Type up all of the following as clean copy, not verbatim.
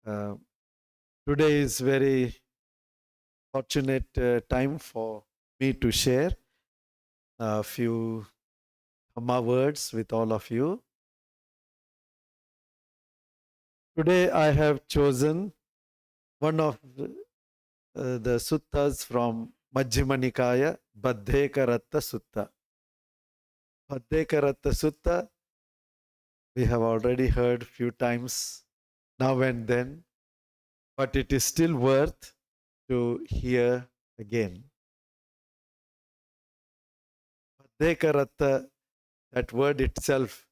Uh, Today is very fortunate time for me to share a few Dhamma words with all of you. Today I have chosen one of the suttas from Majjhima Nikaya, Baddhekaratta Sutta. Baddhekaratta Sutta we have already heard few times now and then, but it is still worth to hear again. Baddhekaratta, that word itself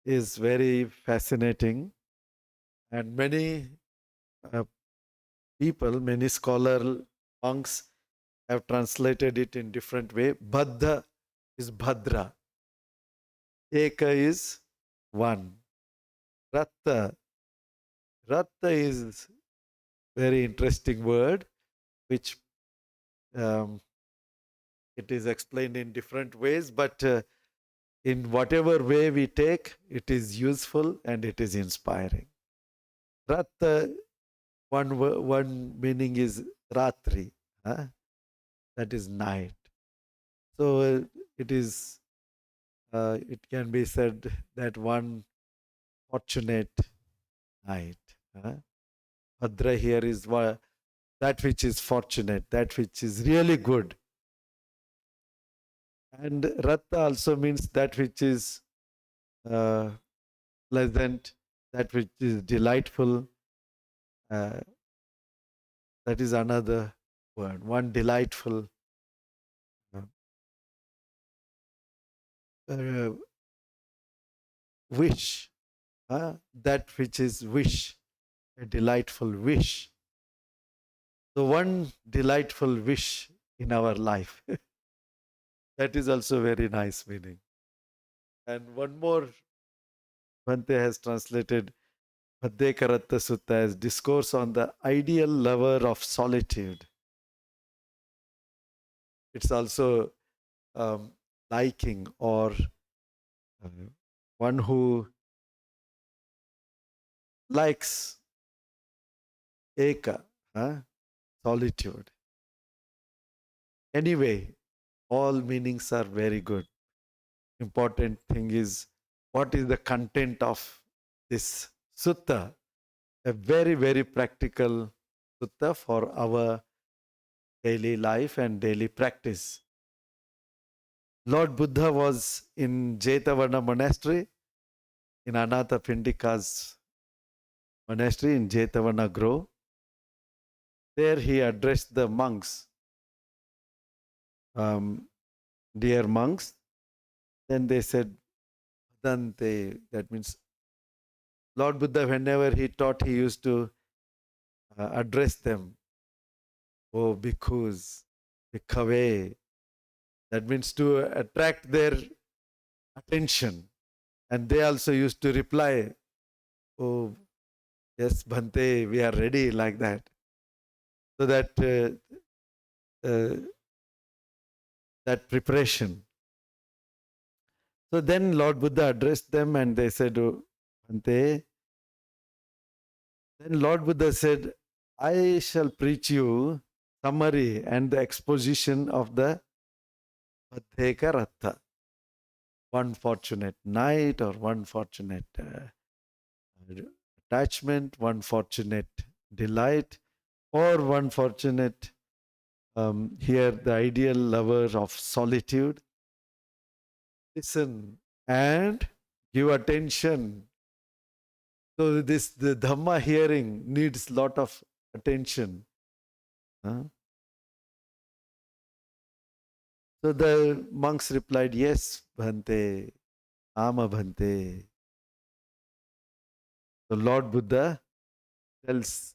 is very fascinating, and many uh, people, many scholar monks have translated it in different way. Baddha is Bhadra, Eka is one, Ratta. Ratta is very interesting word, which um, it is explained in different ways, but in whatever way we take, it is useful and it is inspiring. Ratta, one meaning is Ratri, that is night. So it is. It can be said that one fortunate night. Bhadra here is that which is fortunate, that which is really good. And Ratta also means that which is pleasant, that which is delightful. That is another word. One delightful uh, wish, that which is wish, a delightful wish. So one delightful wish in our life. That is also very nice meaning. And one more, Bhante has translated Bhaddekaratta Sutta as discourse on the ideal lover of solitude. It's also liking or uh, one who likes eka, solitude. Anyway, all meanings are very good. Important thing is what is the content of this sutta, a very, very practical sutta for our daily life and daily practice. Lord Buddha was in Jetavana monastery, in Ananda Pindika's monastery in Jetavana Grove. There he addressed the monks, dear monks. Then they said, Dante, that means Lord Buddha, whenever he taught, he used to address them, oh bhikkhus, bhikkhave. That means to attract their attention. And they also used to reply, oh, yes, Bhante, we are ready, like that. So that preparation. So then Lord Buddha addressed them and they said, oh, Bhante. Then Lord Buddha said, I shall preach you summary and the exposition of the Adheka Ratha. One fortunate night or one fortunate attachment, one fortunate delight, or one fortunate, here the ideal lover of solitude. Listen and give attention. So the Dhamma hearing needs lot of attention. So the monks replied, yes, Bhante, Ama Bhante. So Lord Buddha tells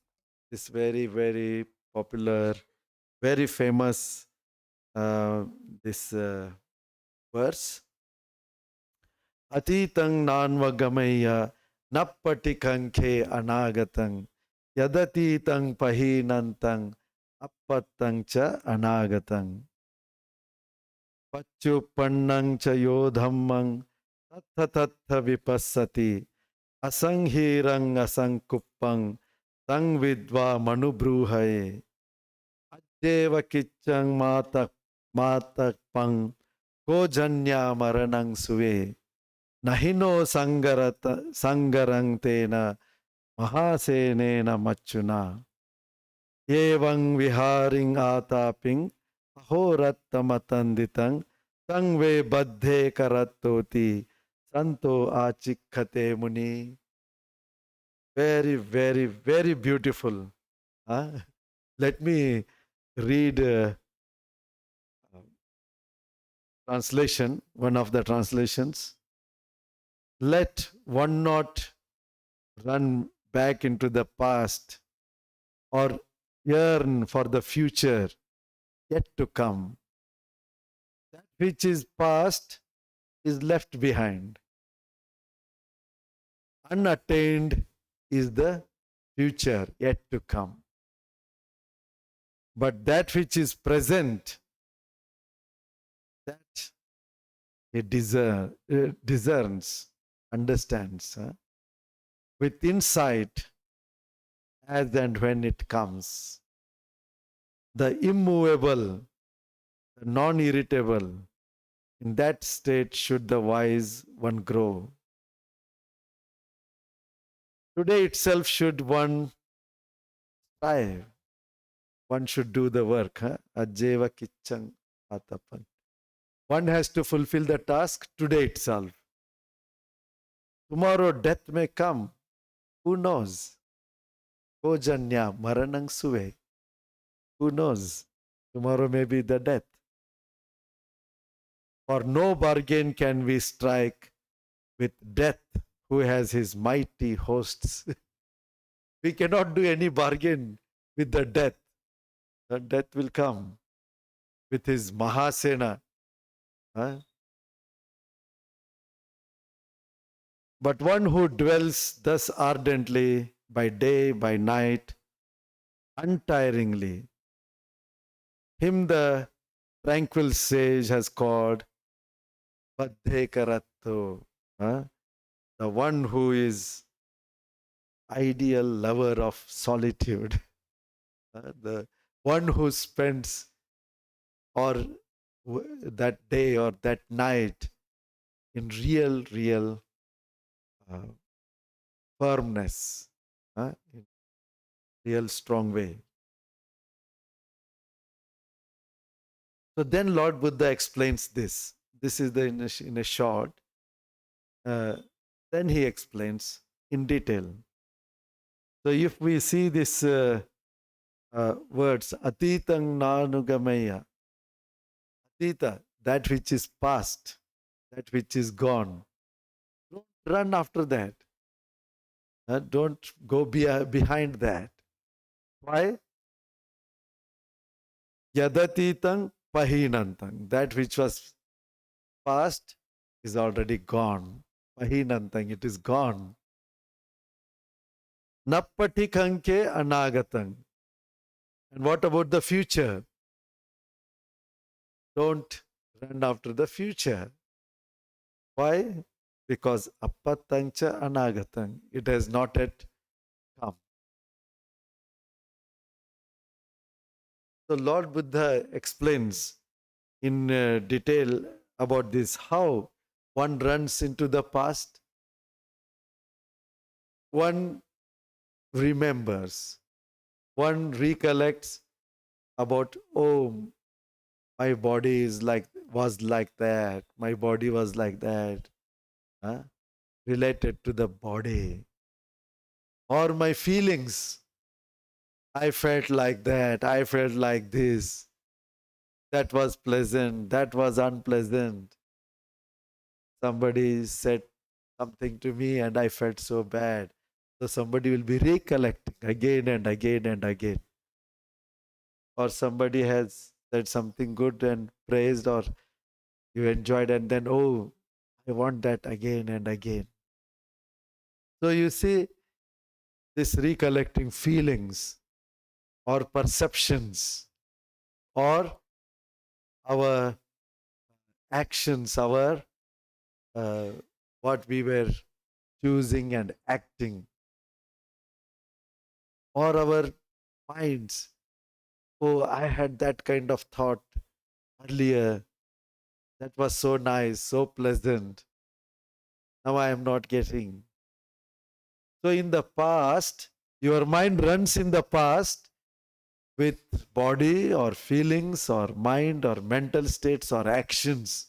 this very, very popular, very famous this verse. Atitang nanvagamaya nappatikanke anagatang yadatitang pahinantang appatang cha anagatang Pachupannang cha yo dhammang tatha vipassati asangherang asangkuppang Tang vidva manubruhaye. Deva kichang matak pang ko janya maranang suve. Nahino sangarang tena mahasenena machuna. Evang viharing ataping ahorattamatanditang tangve baddhe karattoti santo achikkate muni. Very, very, very beautiful. Huh? Let me read translation, one of the translations. Let one not run back into the past or yearn for the future yet to come. That which is past is left behind. Unattained is the future yet to come. But that which is present, that he discerns, understands with insight as and when it comes. The immovable, the non-irritable, in that state should the wise one grow. Today itself should one strive. One should do the work. Ajjeva kichang atapan. One has to fulfill the task today itself. Tomorrow death may come. Who knows? Kojanya maranang suve. Who knows? Tomorrow may be the death. For no bargain can we strike with death, who has his mighty hosts. We cannot do any bargain with the death. The death will come with his Mahasena. But one who dwells thus ardently by day, by night, untiringly, him the tranquil sage has called Padhe Karatto, the one who is ideal lover of solitude, the one who spends or that day or that night in real firmness, in real strong way. So then Lord Buddha explains this. This is in a short. Then he explains in detail. So if we see this words, atitang nanugamaya, atita, that which is past, that which is gone, don't run after that. Don't go behind that. Why? Yadatitang pahinantang, that which was past is already gone. Pahinantang, it is gone. Nappatikanke anagatang. And what about the future? Don't run after the future. Why? Because appatangcha anagatang, it has not yet come. So Lord Buddha explains in detail about this, how one runs into the past, one remembers, one recollects about, oh, my body was like that, my body was like that, related to the body, or my feelings, I felt like that, I felt like this, that was pleasant, that was unpleasant, somebody said something to me and I felt so bad. So somebody will be recollecting again and again and again. Or somebody has said something good and praised, or you enjoyed, and then, oh, I want that again and again. So you see, this recollecting feelings or perceptions or our actions, our what we were choosing and acting. or our minds. Oh, I had that kind of thought earlier. That was so nice, so pleasant. Now I am not getting. So in the past, your mind runs in the past with body or feelings or mind or mental states or actions.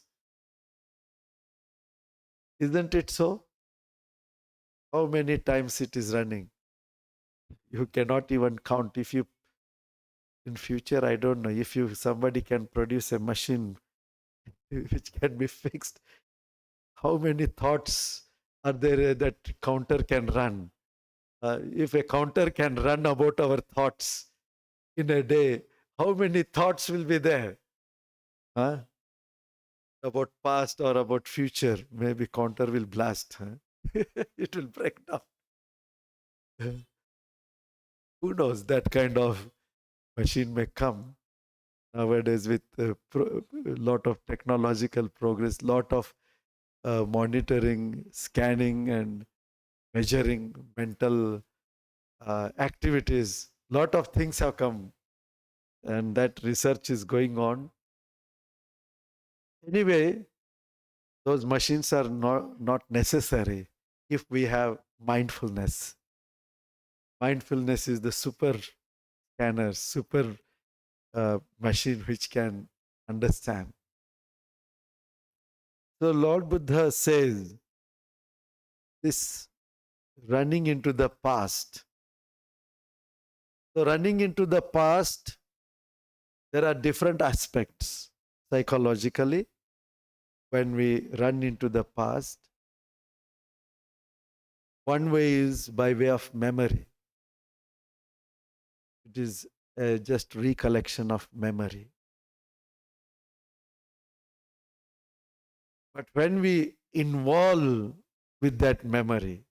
Isn't it so? How many times it is running? You cannot even count. If you, in future, I don't know, if you somebody can produce a machine which can be fixed, how many thoughts are there that counter can run? If a counter can run about our thoughts in a day, how many thoughts will be there? Huh? About past or about future, maybe counter will blast. Huh? It will break down. Who knows? That kind of machine may come nowadays with a lot of technological progress, lot of monitoring, scanning, and measuring mental activities. Lot of things have come, and that research is going on. Anyway, those machines are not necessary if we have mindfulness. Mindfulness is the super scanner, super machine which can understand. So Lord Buddha says this running into the past. So running into the past, there are different aspects psychologically. When we run into the past, one way is by way of memory. It is just recollection of memory. But when we involve with that memory,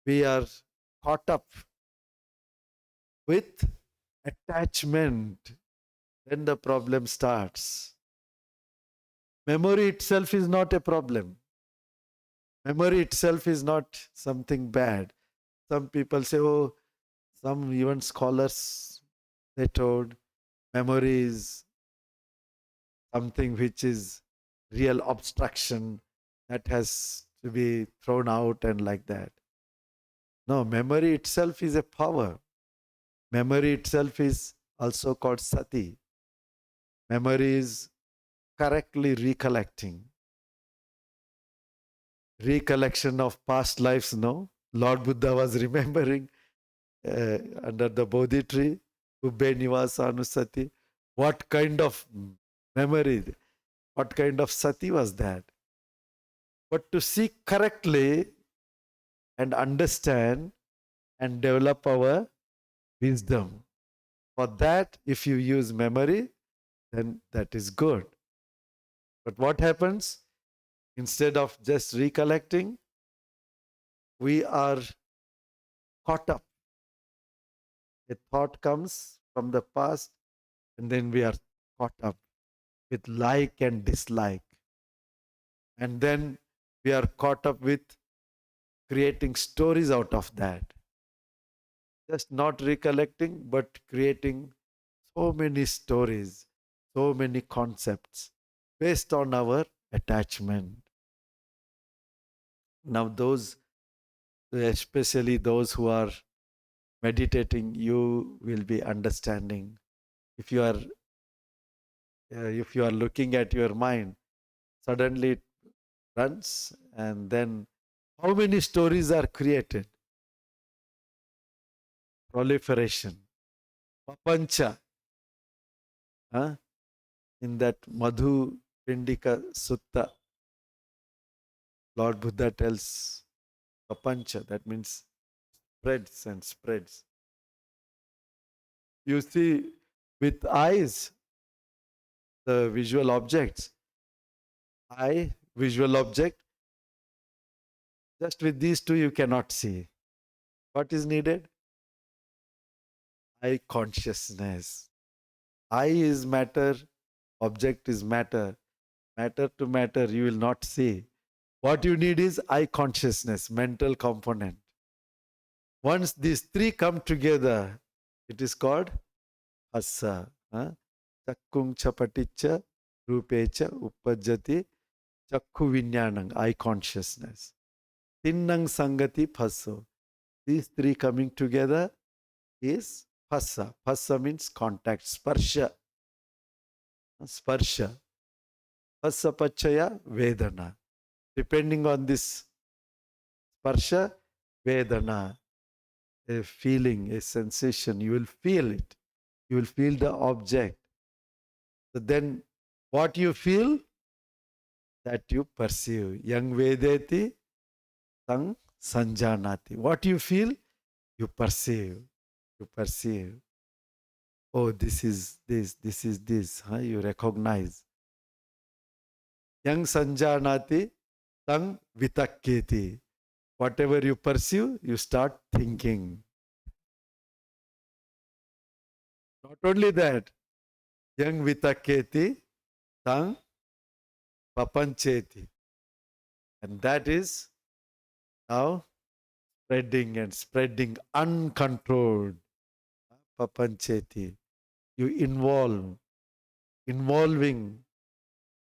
we are caught up with attachment. Then the problem starts. Memory itself is not a problem. Memory itself is not something bad. Some people say, oh, some even scholars, they told memory is something which is real obstruction that has to be thrown out and like that. No, memory itself is a power. Memory itself is also called sati. Memory is correctly recollecting. Recollection of past lives, no? Lord Buddha was remembering under the Bodhi tree, Ubbe Nivasa Anusati. What kind of memory, what kind of sati was that? But to see correctly and understand and develop our wisdom. For that, if you use memory, then that is good. But what happens? Instead of just recollecting, we are caught up. A thought comes from the past, and then we are caught up with like and dislike. And then we are caught up with creating stories out of that. Just not recollecting, but creating so many stories, so many concepts based on our attachment. Now, those, especially those who are meditating, you will be understanding. If you are looking at your mind, suddenly it runs, and then how many stories are created? Proliferation, papancha. Huh? In that Madhu Pindika Sutta, Lord Buddha tells papancha, that means spreads and spreads. You see with eyes the visual objects. Eye, visual object. Just with these two you cannot see. What is needed? Eye consciousness. Eye is matter, object is matter. Matter to matter you will not see. What you need is eye consciousness, mental component. Once these three come together, it is called hassa. Chakkung chapaticha rupecha uppajjati chakku vinyanang, eye consciousness. Tinnang sangati phasso. These three coming together is phassa. Phassa means contact, sparsha. Sparsha. Phassa pachaya vedana. Depending on this sparsha, vedana, a feeling, a sensation, you will feel it. You will feel the object. So then what you feel, that you perceive. Yang vedeti, tang sanjanati. What you feel, you perceive. You perceive. Oh, this is this. You recognize. Yang sanjanati, tang vitakketi. Whatever you perceive, you start thinking. Not only that, yang vitakketi, tang papancheti. And that is now spreading and spreading uncontrolled. Papancheti. You involving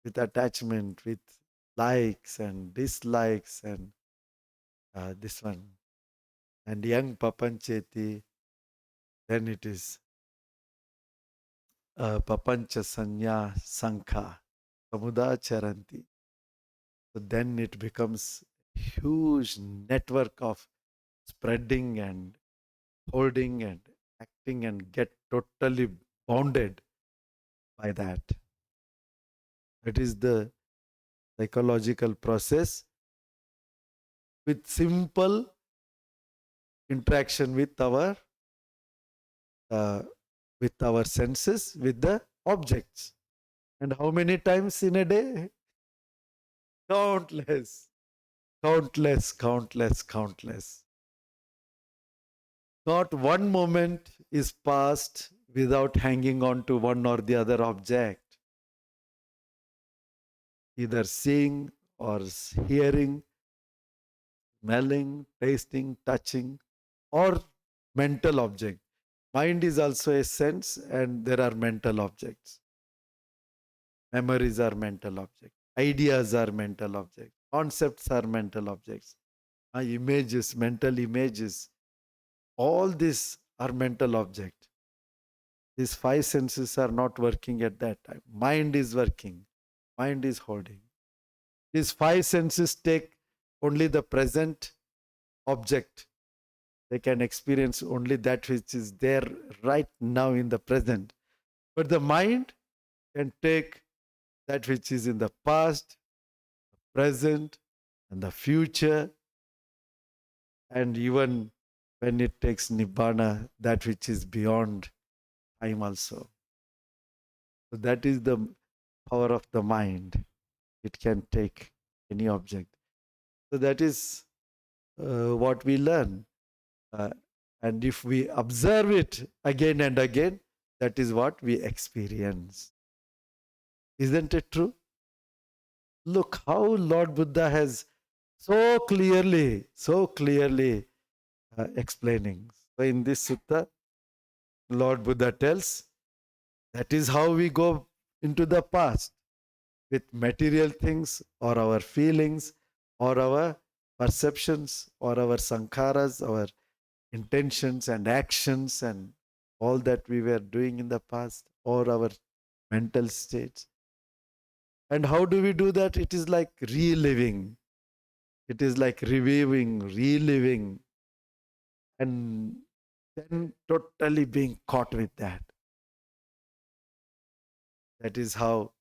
with attachment, with likes and dislikes and this one. And young papancheti, then it is papancha sanya sankha, samudacharanti. So then it becomes huge network of spreading and holding and acting and get totally bounded by that. It is the psychological process with simple interaction with our senses, with the objects. And how many times in a day? Countless, countless, countless, countless. Not one moment is passed without hanging on to one or the other object. Either seeing or hearing, smelling, tasting, touching, or mental object. Mind is also a sense, and there are mental objects. Memories are mental objects. Ideas are mental objects. Concepts are mental objects. Images, mental images. All these are mental objects. These five senses are not working at that time. Mind is working. Mind is holding. These five senses take only the present object. They can experience only that which is there right now in the present. But the mind can take that which is in the past, present, and the future, and even when it takes nibbana, that which is beyond time also. So that is the power of the mind. It can take any object. So that is what we learn. And if we observe it again and again, that is what we experience. Isn't it true? Look how Lord Buddha has so clearly explaining. So in this sutta, Lord Buddha tells, that is how we go into the past, with material things or our feelings or our perceptions or our sankharas, our intentions and actions and all that we were doing in the past, or our mental states. And how do we do that? It is like reliving. It is like reviewing, reliving, and then totally being caught with that. That is how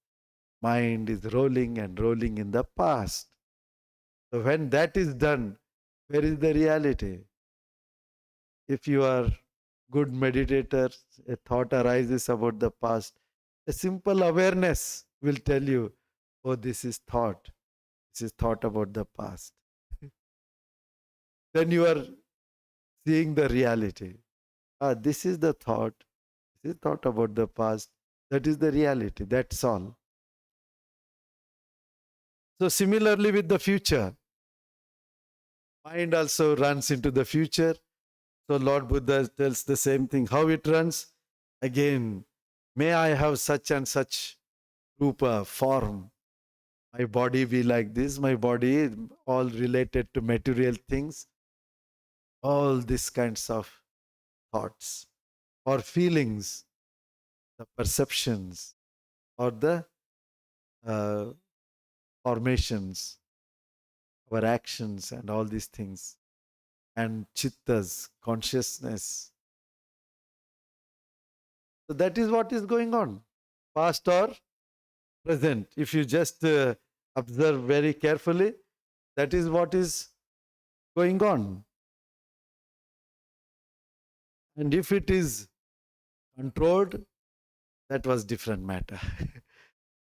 mind is rolling and rolling in the past. So when that is done, where is the reality? If you are good meditator, a thought arises about the past, a simple awareness will tell you, oh, this is thought. This is thought about the past. Then you are seeing the reality. This is the thought. This is thought about the past. That is the reality. That's all. So similarly with the future, mind also runs into the future. So Lord Buddha tells the same thing. How it runs? Again, may I have such and such rupa, form. My body be like this, my body all related to material things, all these kinds of thoughts or feelings, the perceptions or the uh, formations, our actions and all these things, and chittas, consciousness. So that is what is going on, past or present. If you just observe very carefully, that is what is going on. And if it is controlled, that was different matter.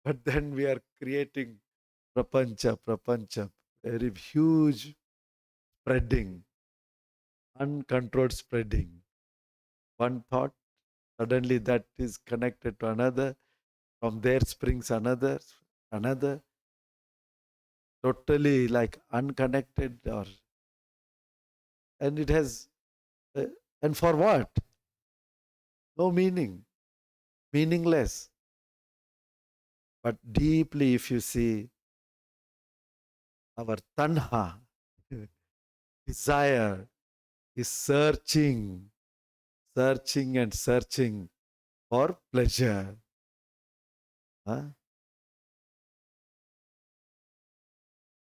But then we are creating prapancha, very huge spreading, uncontrolled spreading. One thought, suddenly that is connected to another. From there springs another, totally like unconnected, or and it has, uh, and for what? No meaning, meaningless. But deeply, if you see, our tanha, desire, is searching and searching for pleasure. Huh?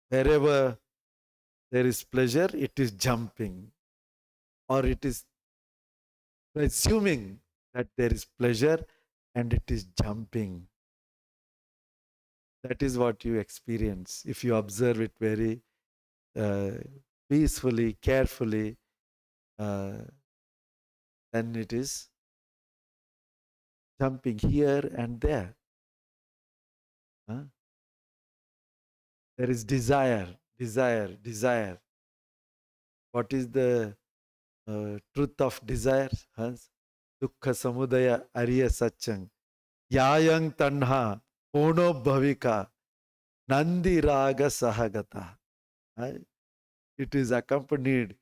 Wherever there is pleasure, it is jumping, or it is presuming that there is pleasure and it is jumping. That is what you experience. If you observe it very uh, peacefully, carefully, uh, then it is jumping here and there. Huh? There is desire. What is the truth of desire? Huh? Dukkha samudaya ariya satchang. Yayang tanha pono bhavika nandi raga sahagata. Right? It is accompanied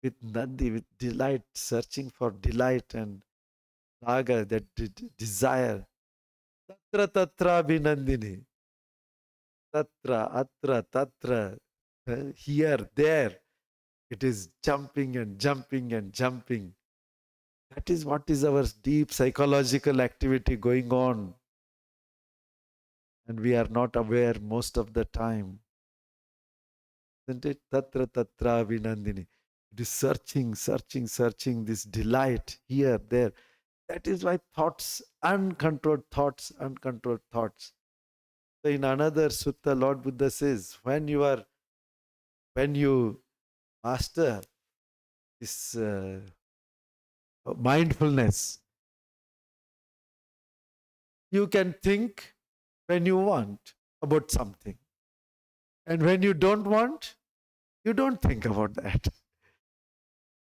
with nandi, with delight, searching for delight and raga, that desire. Tatra tatra binandini. Tatra, atra, tatra. Here, there. It is jumping and jumping and jumping. That is what is our deep psychological activity going on. And we are not aware most of the time. Isn't it? Tatra tatra vinandini. It is searching this delight here, there. That is why uncontrolled thoughts. So in another sutta, Lord Buddha says, when you master this mindfulness, you can think when you want about something. And when you don't want, you don't think about that.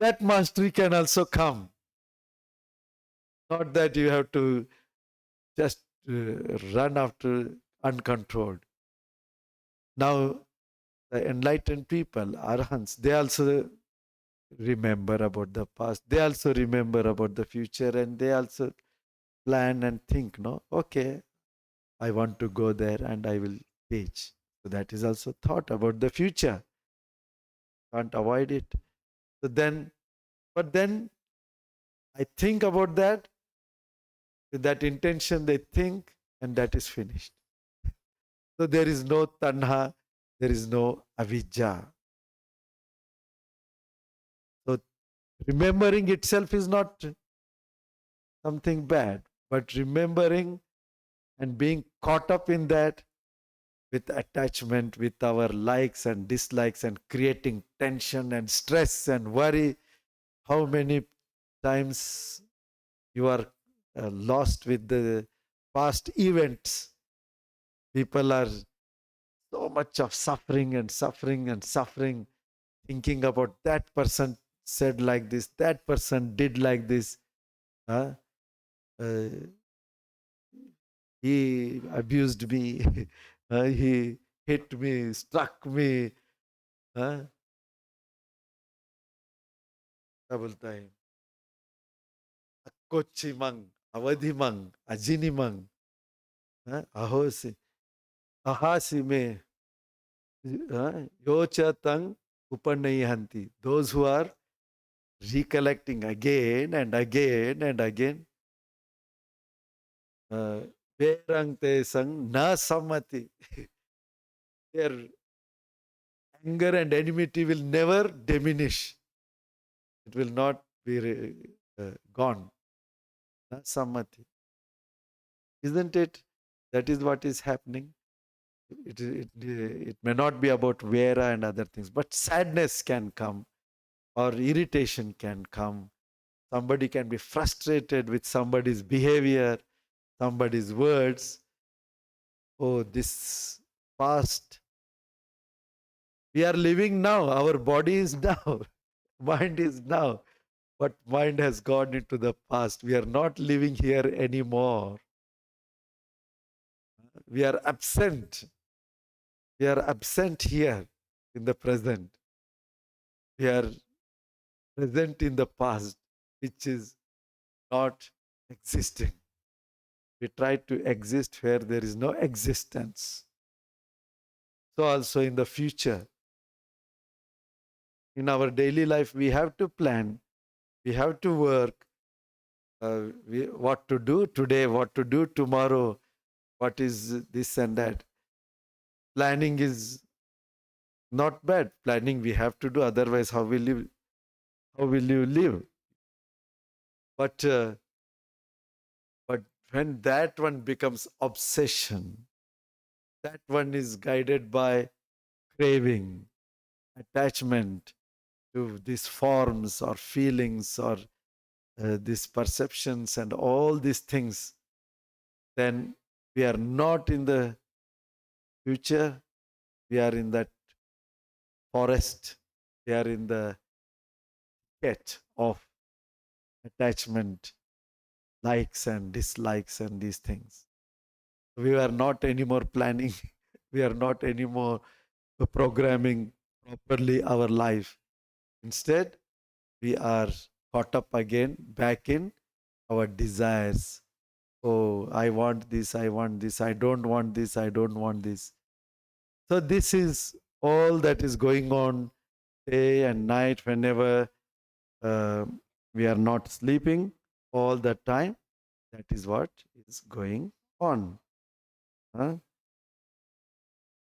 That mastery can also come. Not that you have to just run after uncontrolled. Now, the enlightened people, arhants, they also remember about the past. They also remember about the future, and they also plan and think, no, okay, I want to go there and I will teach. So that is also thought about the future. Can't avoid it. So then, but then I think about that, with that intention they think, and that is finished. So there is no tanha, there is no avijja. So remembering itself is not something bad, but remembering and being caught up in that with attachment, with our likes and dislikes, and creating tension and stress and worry. How many times you are lost with the past events? People are so much of suffering, thinking about that person said like this, that person did like this. Huh? Uh, he abused me, he hit me, struck me. Huh? क्या बोलता है, अक्कोची मंग, अवधि मंग, अजिनी मंग, अहोसी, अहासी में, yocha tang upannayanti. Those who are recollecting again and again and again, verang te sang na sammati. Their anger and enmity will never diminish. It will not be gone. Na sammati. Isn't it? That is what is happening. It may not be about Vera and other things, but sadness can come or irritation can come. Somebody can be frustrated with somebody's behavior, somebody's words. Oh, this past. We are living now. Our body is now. Mind is now. But mind has gone into the past. We are not living here anymore. We are absent. We are absent here in the present. We are present in the past, which is not existing. We try to exist where there is no existence. So also in the future, in our daily life, we have to plan, we have to work, what to do today, what to do tomorrow, what is this and that. Planning is not bad. Planning we have to do, otherwise how will you live? But when that one becomes obsession, that one is guided by craving, attachment to these forms or feelings or these perceptions and all these things, then we are not in the future, we are in that forest, we are in the pit of attachment, likes and dislikes and these things. We are not anymore planning, we are not anymore programming properly our life. Instead, we are caught up again back in our desires. Oh, I want this, I want this, I don't want this, I don't want this. So, this is all that is going on day and night whenever uh, we are not sleeping all the time. That is what is going on. Huh?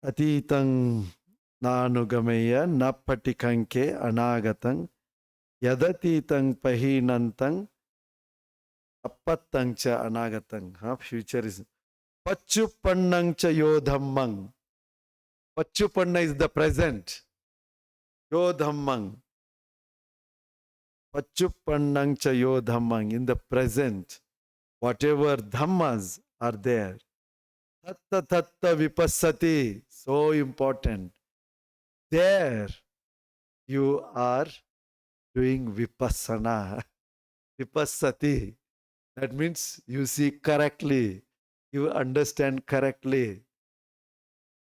Atitang nanugamaya napatikanke anagatang yadatītaṃ pahinantaṃ appattaṃ cha anagatam. Future is Pachupannang cha yodhammang. Pachupanna is the present. Yodhammang. Pachupannang cha yodhammang. In the present, whatever dhammas are there. Tatta tatta vipassati. So important. There you are doing vipassana. Vipassati. That means you see correctly. You understand correctly.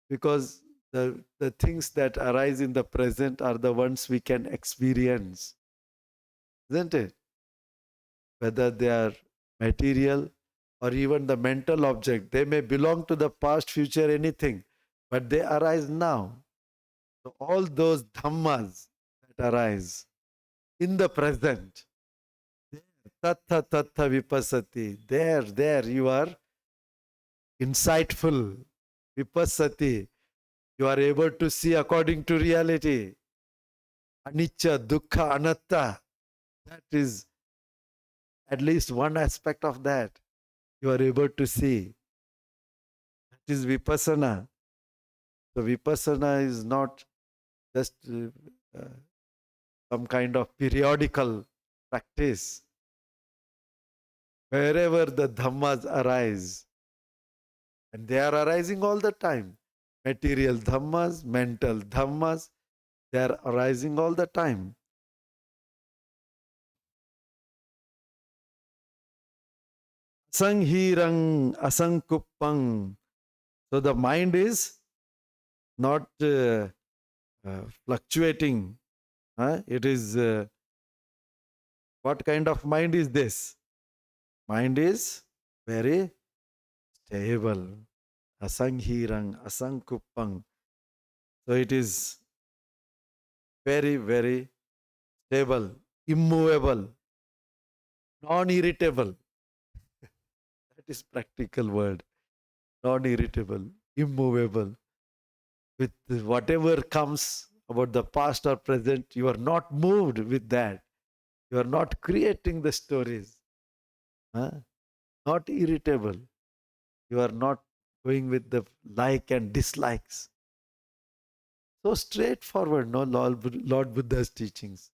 Because the things that arise in the present are the ones we can experience, isn't it? Whether they are material or even the mental object, they may belong to the past, future, anything, but they arise now. So all those dhammas that arise in the present, tattha tattha vipassati, there you are insightful, vipassati, you are able to see according to reality. Anicca, dukkha, anatta. That is at least one aspect of that. You are able to see. That is vipassana. So vipassana is not just some kind of periodical practice. Wherever the dhammas arise, and they are arising all the time. Material dhammas, mental dhammas, they are arising all the time. Sanghirang asankuppang. So the mind is not fluctuating. It is What kind of mind is this? Mind is very stable. Asanghirang, asankupang. So it is very, very stable, immovable, non-irritable. That is practical word. Non-irritable, immovable. With whatever comes about the past or present, you are not moved with that. You are not creating the stories. Huh? Not irritable. You are not going with the like and dislikes. So straightforward, no, Lord Buddha's teachings.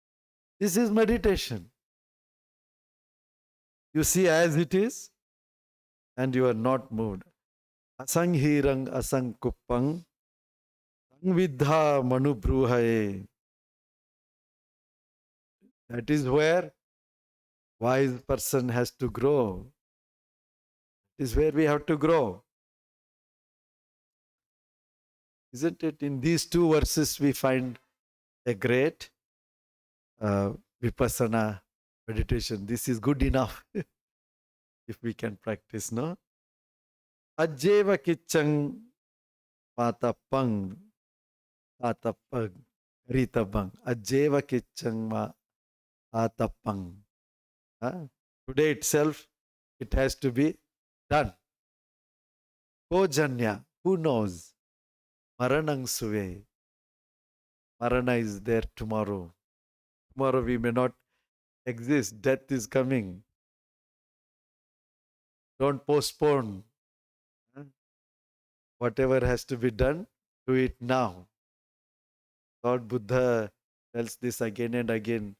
This is meditation. You see as it is, and you are not moved. Asanghirang asangkuppang sangvidha manubruhaye. That is where wise person has to grow. It is where we have to grow. Isn't it? In these two verses, we find a great uh, vipassana meditation. This is good enough if we can practice, no? Ajjeva kichang patapang patapang ritabang. Ajjeva kichang patapang. Today itself, it has to be done. Kojanya, who knows? Maranang suve. Marana is there tomorrow. Tomorrow we may not exist. Death is coming. Don't postpone. Whatever has to be done, do it now. Lord Buddha tells this again and again.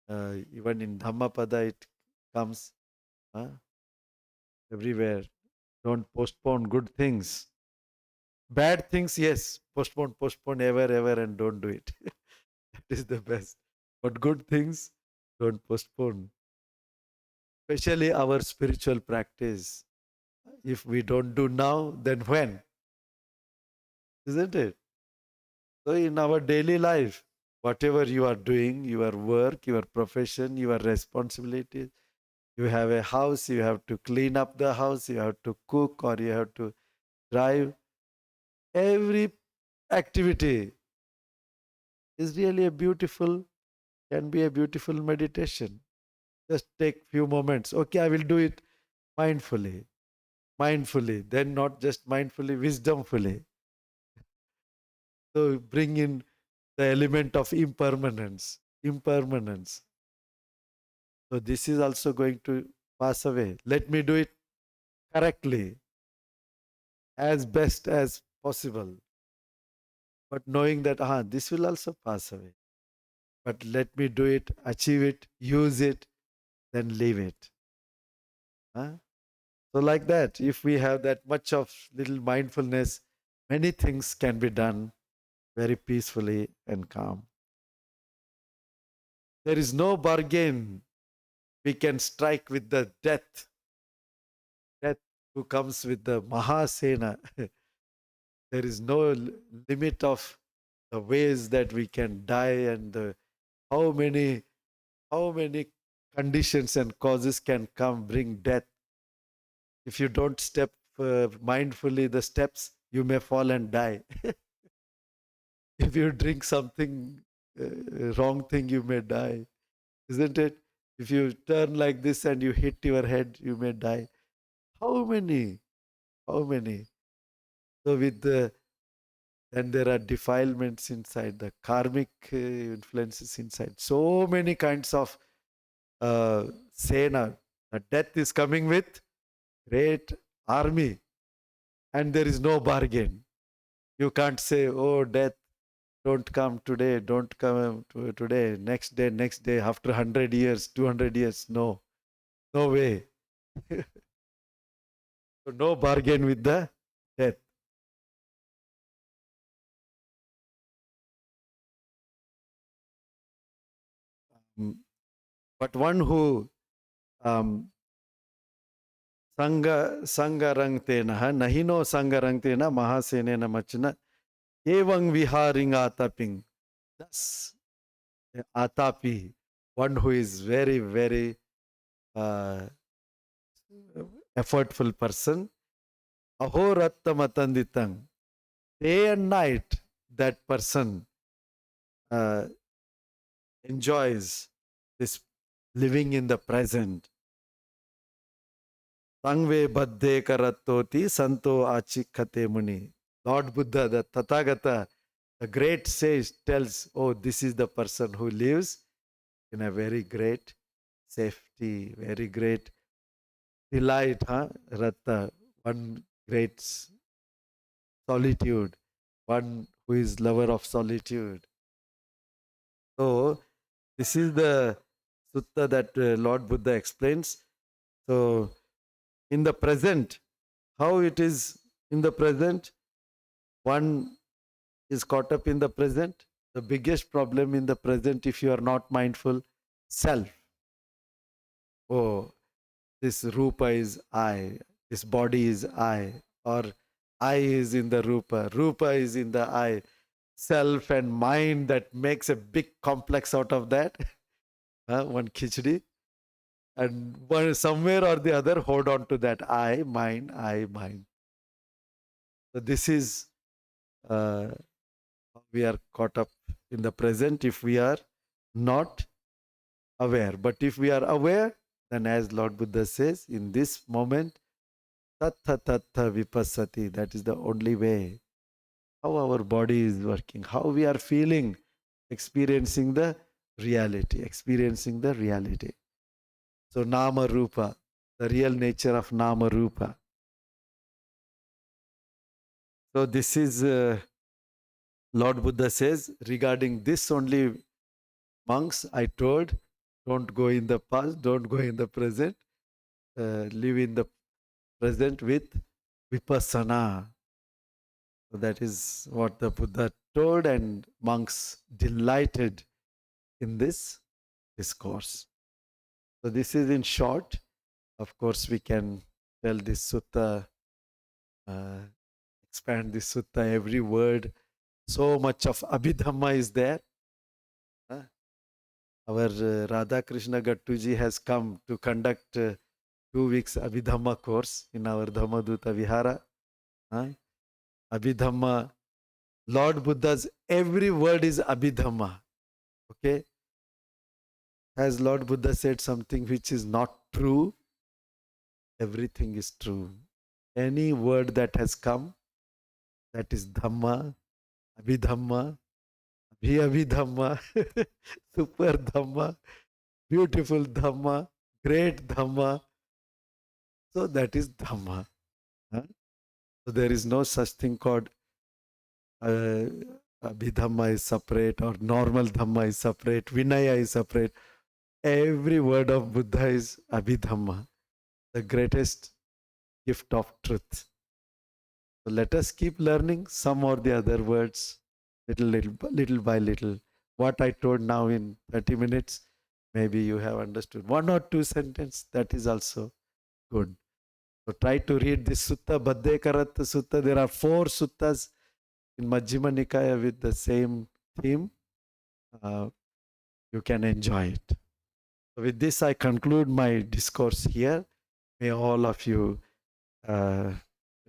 Even in Dhammapada it comes everywhere. Don't postpone good things. Bad things, yes. Postpone ever, and don't do it. That is the best. But good things, don't postpone. Especially our spiritual practice. If we don't do now, then when? Isn't it? So in our daily life, whatever you are doing, your work, your profession, your responsibilities, you have a house, you have to clean up the house, you have to cook, or you have to drive. Every activity is really can be a beautiful meditation. Just take few moments. Okay, I will do it mindfully. Then not just mindfully, wisdomfully. So bring in the element of impermanence. So this is also going to pass away. Let me do it correctly, as best as possible. But knowing that, this will also pass away. But let me do it, achieve it, use it, then leave it. So like that, if we have that much of little mindfulness, many things can be done very peacefully and calm. There is no bargain we can strike with the death. Death who comes with the Mahasena. There is no limit of the ways that we can die, and how many conditions and causes can bring death. If you don't step mindfully the steps, you may fall and die. If you drink something wrong thing, you may die, isn't it? If you turn like this and you hit your head, you may die. How many? How many? So then there are defilements inside, the karmic influences inside. So many kinds of sena. The death is coming with great army, and there is no bargain. You can't say, oh, death, don't come today, don't come today, next day, after 100 years, 200 years. No, no way. So no bargain with the death. But one who sangarangtena, nahino sangarangtena, mahasenena machana, evang viharing ataping. Thus, atapi. one who is very, very uh, effortful person. Ahoratta matanditang. Day and night, that person uh, enjoys this living in the present. Tangve baddhe karattoti santo achikhate muni. Lord Buddha, the Tathagata, the great sage, tells, oh, this is the person who lives in a very great safety, very great delight, huh? Ratta, one great solitude, one who is lover of solitude. So, this is the sutta that Lord Buddha explains. So, in the present, how it is in the present, one is caught up in the present. The biggest problem in the present, if you are not mindful, self. Oh, this rupa is I, this body is I, or I is in the rupa, rupa is in the I. Self and mind, that makes a big complex out of that. One khichdi. And one, somewhere or the other, hold on to that I, mind, I, mind. So this is, we are caught up in the present if we are not aware. But if we are aware, then as Lord Buddha says, in this moment, tattha tattha vipassati, that is the only way. How our body is working, how we are feeling, experiencing the reality, experiencing the reality. So Nama Rupa, the real nature of Nama Rupa. So this is, Lord Buddha says, regarding this only, monks, I told, don't go in the past, don't go in the present, live in the present with vipassana. So that is what the Buddha told, and monks delighted in this discourse. So this is in short. Of course, we can tell this sutta, uh, expand this sutta, every word. So much of Abhidhamma is there. Our Radha Krishna Gattuji has come to conduct 2 weeks Abhidhamma course in our Dhammaduta Vihara. Abhidhamma, Lord Buddha's every word is Abhidhamma. Okay? Has Lord Buddha said something which is not true? Everything is true. Any word that has come, that is Dhamma, Abhidhamma, Abhidhamma, Super Dhamma, beautiful Dhamma, great Dhamma. So that is Dhamma. So there is no such thing called uh, Abhidhamma is separate or normal Dhamma is separate, Vinaya is separate. Every word of Buddha is Abhidhamma, the greatest gift of truth. So let us keep learning some or the other words, little by little. What I told now in 30 minutes, maybe you have understood 1 or 2 sentences. That is also good. So try to read this sutta, Baddhe Karatta Sutta. There are 4 suttas in Majjhima Nikaya with the same theme. You can enjoy it. So with this, I conclude my discourse here. May all of you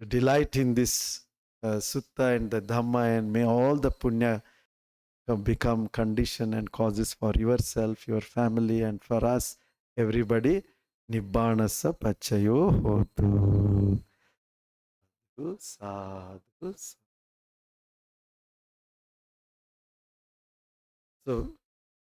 delight in this sutta and the Dhamma, and may all the punya become condition and causes for yourself, your family, and for us, everybody. Nibbanasa pachayo hotu. Sadhu. So